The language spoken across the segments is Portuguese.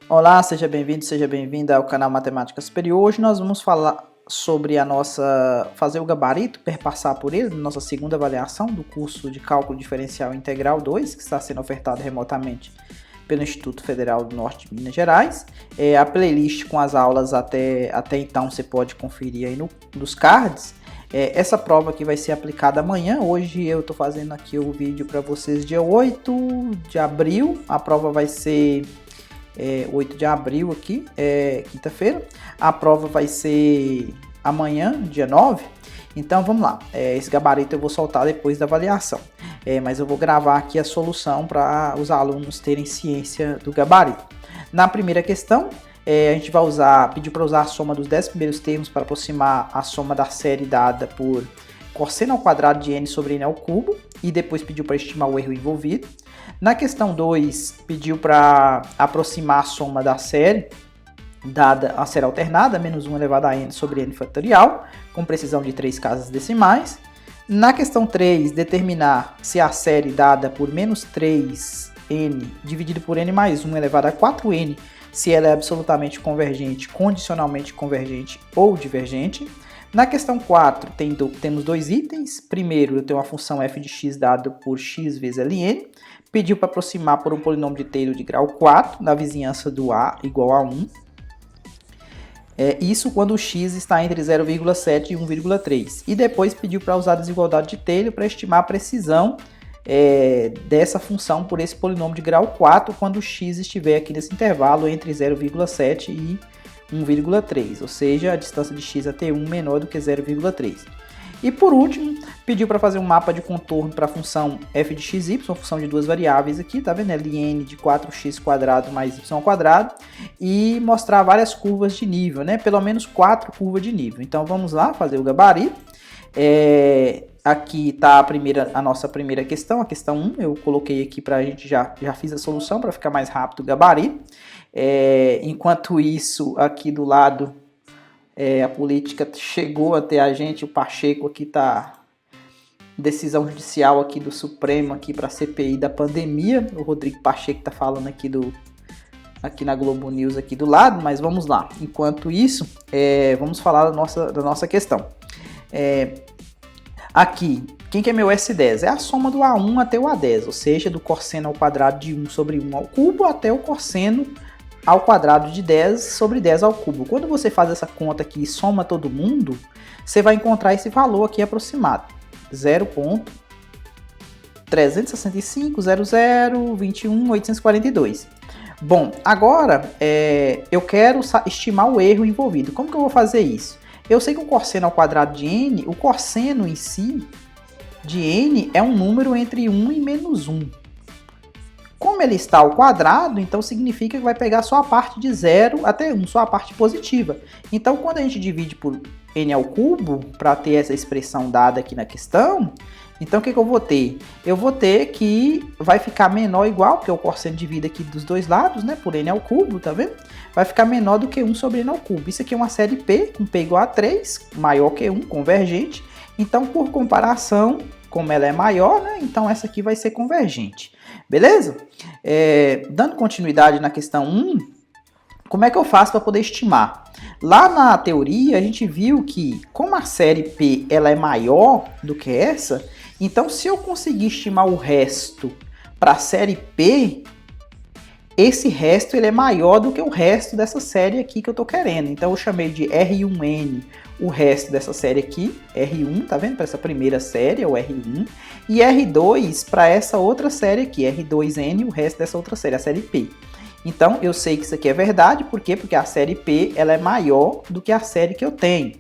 Olá, seja bem-vindo, seja bem-vinda ao canal Matemática Superior. Hoje nós vamos falar sobre fazer o gabarito, perpassar por ele, nossa segunda avaliação do curso de Cálculo Diferencial Integral 2, que está sendo ofertado remotamente pelo Instituto Federal do Norte de Minas Gerais. A playlist com as aulas até então você pode conferir aí nos cards. Essa prova aqui vai ser aplicada amanhã. Hoje eu estou fazendo aqui o vídeo para vocês dia 8 de abril. A prova vai ser 8 de abril aqui, quinta-feira. A prova vai ser amanhã, dia 9. Então vamos lá, esse gabarito eu vou soltar depois da avaliação. Mas eu vou gravar aqui a solução para os alunos terem ciência do gabarito. Na primeira questão, a gente vai pedir para usar a soma dos 10 primeiros termos para aproximar a soma da série dada por cosseno ao quadrado de n sobre n ao cubo, e depois pediu para estimar o erro envolvido. Na questão 2, pediu para aproximar a soma da série dada a série alternada, menos 1 elevado a n sobre n fatorial, com precisão de 3 casas decimais. Na questão 3, determinar se a série dada por menos 3n dividido por n mais 1 elevado a 4n, se ela é absolutamente convergente, condicionalmente convergente ou divergente. Na questão 4, temos dois itens. Primeiro, eu tenho uma função f de x dado por x vezes ln. Pediu para aproximar por um polinômio de Taylor de grau 4, na vizinhança do a igual a 1. Isso quando o x está entre 0,7 e 1,3. E depois pediu para usar a desigualdade de Taylor para estimar a precisão dessa função por esse polinômio de grau 4, quando o x estiver aqui nesse intervalo entre 0,7 e 1,3, ou seja, a distância de x até 1 menor do que 0,3. E por último, pediu para fazer um mapa de contorno para a função f de xy, uma função de duas variáveis aqui, tá vendo? Ln de 4x² mais y², e mostrar várias curvas de nível, né? Pelo menos 4 curvas de nível. Então vamos lá fazer o gabarito. Aqui está a nossa primeira questão, a questão 1. Eu coloquei aqui para a gente, já fiz a solução para ficar mais rápido o gabarito. Enquanto isso, aqui do lado, a política chegou até a gente, o Pacheco aqui está, decisão judicial aqui do Supremo aqui para a CPI da pandemia. O Rodrigo Pacheco está falando aqui na Globo News aqui do lado, mas vamos lá. Enquanto isso, vamos falar da nossa questão. Aqui, quem que é meu S10? É a soma do A1 até o A10, ou seja, do cosseno ao quadrado de 1 sobre 1 ao cubo até o cosseno ao quadrado de 10 sobre 10 ao cubo. Quando você faz essa conta aqui e soma todo mundo, você vai encontrar esse valor aqui aproximado. 0.365.0021.842. Bom, agora eu quero estimar o erro envolvido. Como que eu vou fazer isso? Eu sei que o cosseno ao quadrado de n, o cosseno em si de n é um número entre 1 e menos 1. Como ele está ao quadrado, então significa que vai pegar só a parte de 0 até 1, só a parte positiva. Então, quando a gente divide por n ao cubo, para ter essa expressão dada aqui na questão, então o que eu vou ter? Eu vou ter que vai ficar menor ou igual, porque o cosseno divide aqui dos dois lados, né, por n ao cubo, tá vendo? Vai ficar menor do que 1 sobre n ao cubo. Isso aqui é uma série P, com P igual a 3, maior que 1, convergente. Então, por comparação, como ela é maior, né, então essa aqui vai ser convergente. Beleza? Dando continuidade na questão 1, como é que eu faço para poder estimar? Lá na teoria, a gente viu que, como a série P ela é maior do que essa, então se eu conseguir estimar o resto para a série P, esse resto ele é maior do que o resto dessa série aqui que eu estou querendo. Então eu chamei de R1N o resto dessa série aqui, R1, tá vendo? Para essa primeira série, é o R1, e R2 para essa outra série aqui, R2N, o resto dessa outra série, a série P. Então eu sei que isso aqui é verdade, por quê? Porque a série P ela é maior do que a série que eu tenho.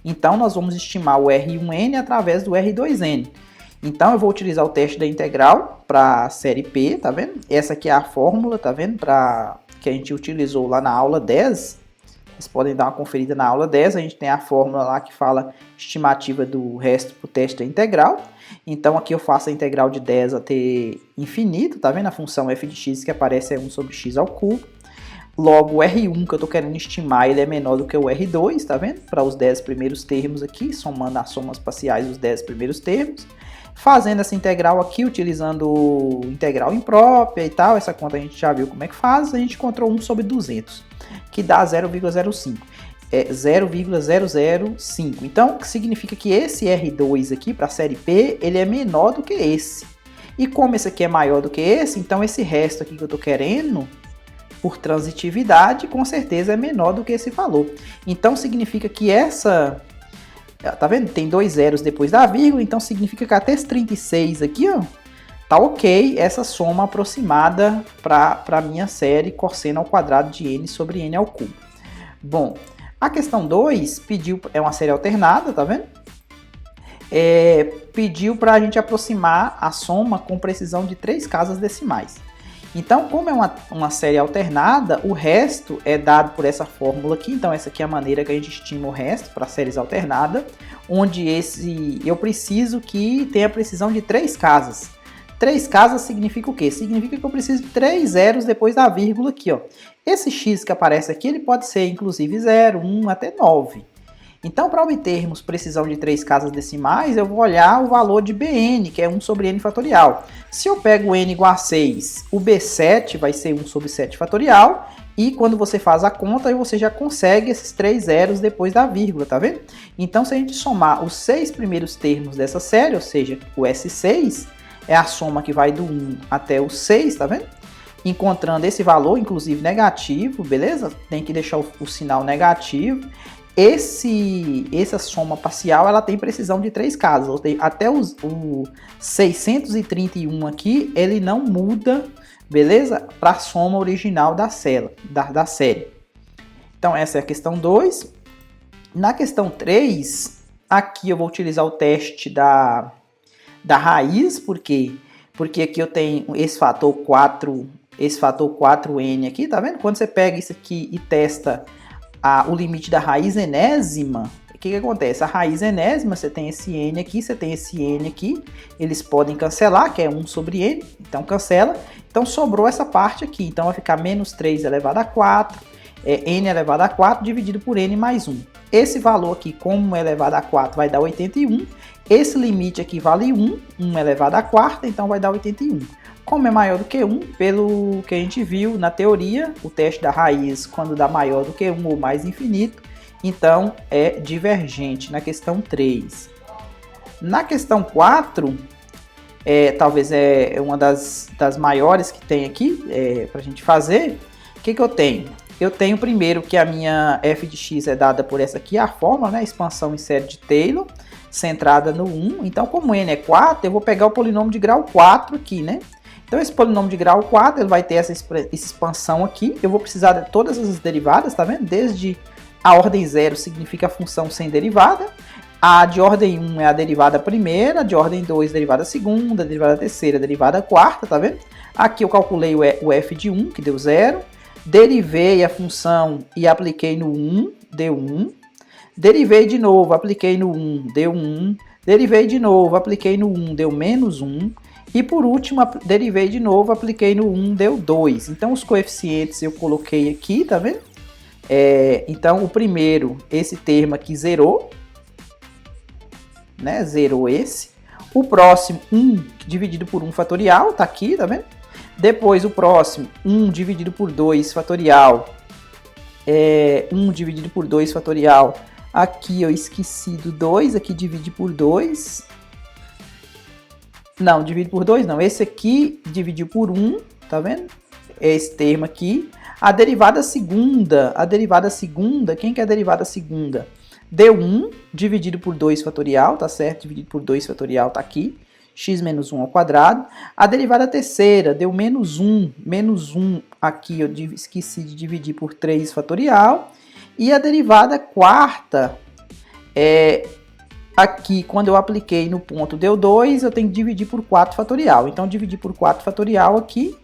Então nós vamos estimar o R1N através do R2N. Então eu vou utilizar o teste da integral para a série P, tá vendo? Essa aqui é a fórmula, tá vendo? Que a gente utilizou lá na aula 10. Vocês podem dar uma conferida na aula 10, a gente tem a fórmula lá que fala estimativa do resto para o teste da integral. Então aqui eu faço a integral de 10 até infinito, tá vendo? A função f de x que aparece é 1 sobre x ao cubo. Logo, o R1 que eu estou querendo estimar, ele é menor do que o R2, tá vendo? Para os 10 primeiros termos aqui, somando as somas parciais dos 10 primeiros termos. Fazendo essa integral aqui, utilizando integral imprópria e tal, essa conta a gente já viu como é que faz, a gente encontrou 1 sobre 200, que dá 0,05. 0,005. Então, significa que esse R2 aqui, para a série P, ele é menor do que esse. E como esse aqui é maior do que esse, então esse resto aqui que eu estou querendo, por transitividade, com certeza é menor do que esse valor. Então, significa que essa... Tá vendo? Tem 2 zeros depois da vírgula, então significa que até esse 36 aqui, ó, tá ok essa soma aproximada para a minha série cosseno ao quadrado de n sobre n ao cubo. Bom, a questão 2 pediu, é uma série alternada, tá vendo? Pediu para a gente aproximar a soma com precisão de 3 casas decimais. Então, como é uma série alternada, o resto é dado por essa fórmula aqui. Então, essa aqui é a maneira que a gente estima o resto para séries alternadas, onde eu preciso que tenha precisão de 3 casas. 3 casas significa o quê? Significa que eu preciso de 3 zeros depois da vírgula aqui, ó. Esse x que aparece aqui, ele pode ser inclusive 0, 1 até 9. Então, para obtermos precisão de 3 casas decimais, eu vou olhar o valor de Bn, que é 1 sobre n fatorial. Se eu pego n igual a 6, o B7 vai ser 1 sobre 7 fatorial, e quando você faz a conta, você já consegue esses 3 zeros depois da vírgula, tá vendo? Então, se a gente somar os 6 primeiros termos dessa série, ou seja, o S6, é a soma que vai do 1 até o 6, tá vendo? Encontrando esse valor, inclusive negativo, beleza? Tem que deixar o sinal negativo. Essa soma parcial, ela tem precisão de 3 casas. Até o 631 aqui, ele não muda, beleza? Para a soma original da série. Então, essa é a questão 2. Na questão 3, aqui eu vou utilizar o teste da raiz, por quê? Porque aqui eu tenho esse fator 4n aqui, tá vendo? Quando você pega isso aqui e testa o limite da raiz enésima, o que acontece? A raiz enésima, você tem esse n aqui, você tem esse n aqui, eles podem cancelar, que é 1 sobre n, então cancela. Então sobrou essa parte aqui, então vai ficar menos 3 elevado a 4, n elevado a 4 dividido por n mais 1. Esse valor aqui, como elevado a 4, vai dar 81. Esse limite aqui vale 1, 1 elevado a 4, então vai dar 81. Como é maior do que 1, pelo que a gente viu na teoria, o teste da raiz, quando dá maior do que 1 ou mais infinito, então é divergente na questão 3. Na questão 4, talvez é uma das maiores que tem aqui para a gente fazer. O que eu tenho? Eu tenho primeiro que a minha f de x é dada por essa aqui, a fórmula, né? Expansão em série de Taylor, centrada no 1. Então, como n é 4, eu vou pegar o polinômio de grau 4 aqui, né? Então, esse polinômio de grau 4, ele vai ter essa expansão aqui. Eu vou precisar de todas as derivadas, tá vendo? Desde a ordem 0 significa a função sem derivada. A de ordem 1 é a derivada primeira, a de ordem 2 derivada segunda, a derivada terceira, a derivada quarta, tá vendo? Aqui eu calculei o f de 1, que deu 0. Derivei a função e apliquei no 1, deu 1. Derivei de novo, apliquei no 1, deu 1. Derivei de novo, apliquei no 1, deu menos 1. E por último, derivei de novo, apliquei no 1, deu 2. Então, os coeficientes eu coloquei aqui, tá vendo? Então, o primeiro, esse termo aqui zerou, né? Zerou esse. O próximo, 1 dividido por 1 fatorial, tá aqui, tá vendo? Depois, o próximo, 1 dividido por 2 fatorial. 1 dividido por 2 fatorial. Aqui eu esqueci do 2, aqui divide por 2. Não, divide por 2 não. Esse aqui dividiu por 1, tá vendo? Esse termo aqui. A derivada segunda, quem que é a derivada segunda? Deu 1 dividido por 2 fatorial, tá certo? Dividido por 2 fatorial tá aqui. X menos 1 ao quadrado. A derivada terceira deu menos 1. Menos 1 aqui eu esqueci de dividir por 3 fatorial. E a derivada quarta, aqui quando eu apliquei no ponto deu 2, eu tenho que dividir por 4 fatorial. Então, dividir por 4 fatorial aqui.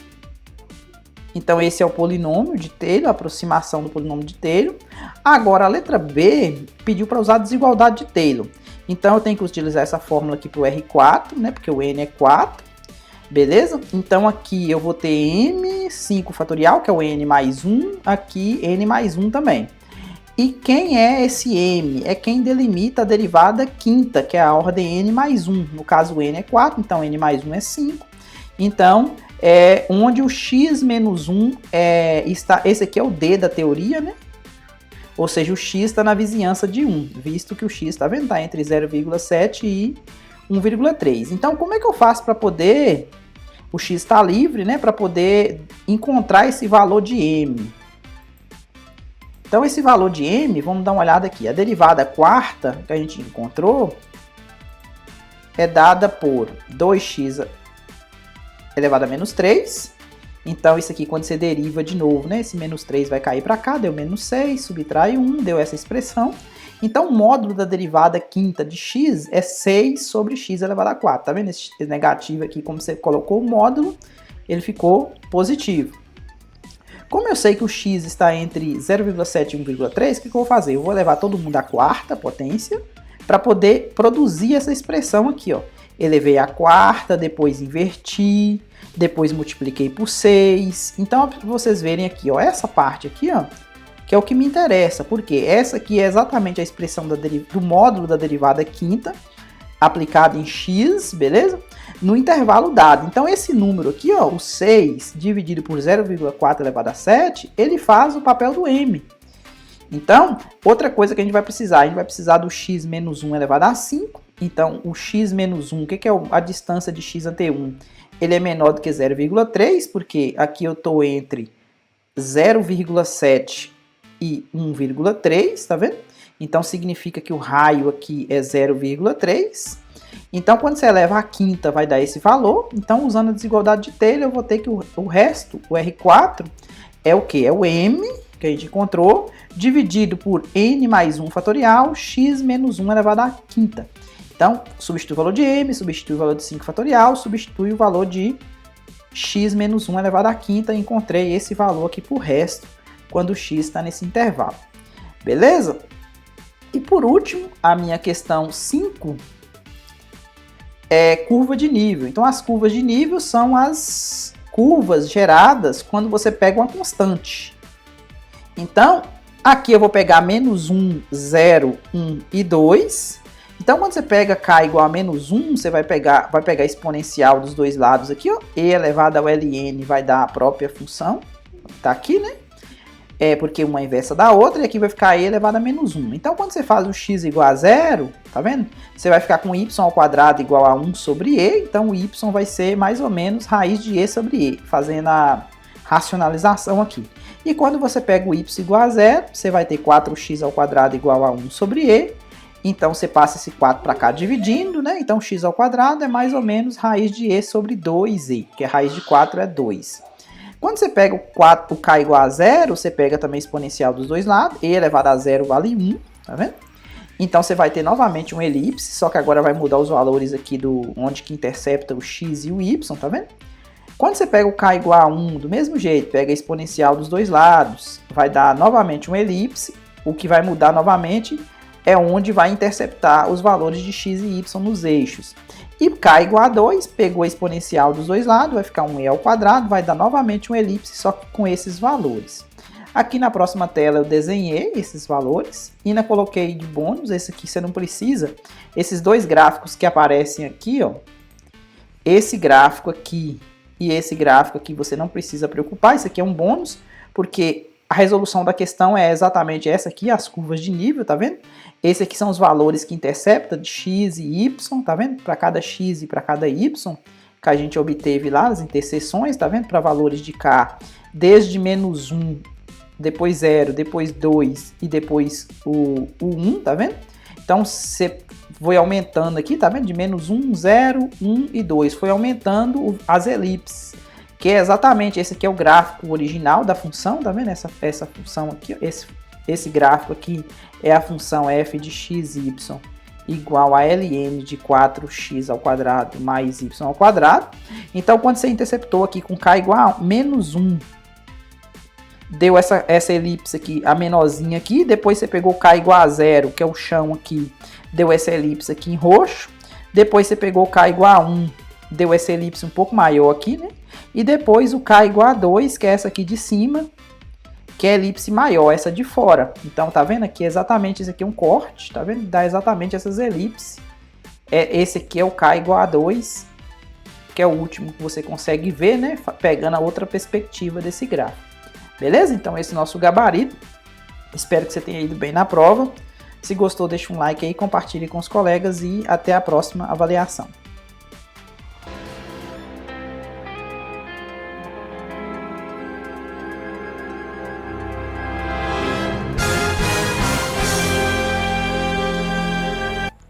Então, esse é o polinômio de Taylor, a aproximação do polinômio de Taylor. Agora, a letra B pediu para usar a desigualdade de Taylor. Então, eu tenho que utilizar essa fórmula aqui para o R4, né? Porque o N é 4. Beleza? Então aqui eu vou ter m5 fatorial, que é o n mais 1, aqui n mais 1 também. E quem é esse m? É quem delimita a derivada quinta, que é a ordem n mais 1. No caso, n é 4, então n mais 1 é 5. Então, onde o x menos 1 está... Esse aqui é o d da teoria, né? Ou seja, o x está na vizinhança de 1, visto que o x, tá vendo? Está entre 0,7 e 1,3. Então, como é que eu faço para poder... O x está livre, né? Para poder encontrar esse valor de m. Então, esse valor de m, vamos dar uma olhada aqui. A derivada quarta que a gente encontrou é dada por 2x elevado a menos 3. Então, isso aqui, quando você deriva de novo, né? Esse menos 3 vai cair para cá, deu menos 6, subtrai 1, deu essa expressão. Então, o módulo da derivada quinta de x é 6 sobre x elevado a 4. Tá vendo esse negativo aqui? Como você colocou o módulo, ele ficou positivo. Como eu sei que o x está entre 0,7 e 1,3, o que eu vou fazer? Eu vou levar todo mundo à quarta potência para poder produzir essa expressão aqui, ó. Elevei a quarta, depois inverti, depois multipliquei por 6. Então, para vocês verem aqui, ó, essa parte aqui, ó, que é o que me interessa, porque essa aqui é exatamente a expressão do módulo da derivada quinta, aplicada em x, beleza? No intervalo dado. Então, esse número aqui, ó, o 6 dividido por 0,4 elevado a 7, ele faz o papel do m. Então, outra coisa que a gente vai precisar do x menos 1 elevado a 5. Então, o x menos 1, o que é a distância de x ante 1? Ele é menor do que 0,3, porque aqui eu estou entre 0,7 e 1,3, tá vendo? Então, significa que o raio aqui é 0,3. Então, quando você eleva a quinta, vai dar esse valor. Então, usando a desigualdade de Taylor, eu vou ter que o resto, o R4, é o quê? É o m, que a gente encontrou, dividido por n mais 1 fatorial, x menos 1 elevado à quinta. Então, substitui o valor de m, substitui o valor de 5 fatorial, substitui o valor de x menos 1 elevado à quinta, e encontrei esse valor aqui por resto, quando o x está nesse intervalo. Beleza? E por último, a minha questão 5 é curva de nível. Então, as curvas de nível são as curvas geradas quando você pega uma constante. Então, aqui eu vou pegar menos 1, 0, 1 e 2. Então, quando você pega k igual a menos 1, você vai pegar a exponencial dos dois lados aqui, ó. E elevado ao ln vai dar a própria função. Tá aqui, né? Porque uma é inversa da outra, e aqui vai ficar e elevado a menos 1. Então, quando você faz o x igual a 0, tá vendo? Você vai ficar com y ao quadrado igual a 1 sobre e, então o y vai ser mais ou menos raiz de e sobre e, fazendo a racionalização aqui. E quando você pega o y igual a 0, você vai ter 4x ao quadrado igual a 1 sobre e, então você passa esse 4 para cá dividindo, né? Então x ao quadrado é mais ou menos raiz de e sobre 2e, que a raiz de 4 é 2. Quando você pega o k igual a 0, você pega também a exponencial dos dois lados, e elevado a 0 vale 1, tá vendo? Então você vai ter novamente um elipse, só que agora vai mudar os valores aqui do onde que intercepta o x e o y, tá vendo? Quando você pega o k igual a 1, do mesmo jeito, pega a exponencial dos dois lados, vai dar novamente um elipse, o que vai mudar novamente é onde vai interceptar os valores de x e y nos eixos. E k igual a 2, pegou a exponencial dos dois lados, vai ficar um e ao quadrado, vai dar novamente um elipse, só que com esses valores. Aqui na próxima tela eu desenhei esses valores, e ainda coloquei de bônus, esse aqui você não precisa, esses dois gráficos que aparecem aqui, ó, esse gráfico aqui e esse gráfico aqui você não precisa preocupar, isso aqui é um bônus, porque a resolução da questão é exatamente essa aqui, as curvas de nível, tá vendo? Esses aqui são os valores que intercepta de x e y, tá vendo? Para cada x e para cada y, que a gente obteve lá, as interseções, tá vendo? Para valores de k, desde menos 1, depois 0, depois 2 e depois o 1, tá vendo? Então, você foi aumentando aqui, tá vendo? De menos 1, 0, 1 e 2, foi aumentando as elipses. Que é exatamente, esse aqui é o gráfico original da função, tá vendo? Essa função aqui, esse gráfico aqui é a função f de x, y igual a ln de 4x ao quadrado mais y ao quadrado. Então, quando você interceptou aqui com k igual a menos 1, deu essa elipse aqui, a menorzinha aqui, depois você pegou k igual a 0, que é o chão aqui, deu essa elipse aqui em roxo, depois você pegou k igual a 1, deu essa elipse um pouco maior aqui, né? E depois o K igual a 2, que é essa aqui de cima, que é a elipse maior, essa de fora. Então, tá vendo aqui? Exatamente esse aqui é um corte, tá vendo? Dá exatamente essas elipses. Esse aqui é o K igual a 2, que é o último que você consegue ver, né? Pegando a outra perspectiva desse gráfico. Beleza? Então, esse é o nosso gabarito. Espero que você tenha ido bem na prova. Se gostou, deixa um like aí, compartilhe com os colegas e até a próxima avaliação.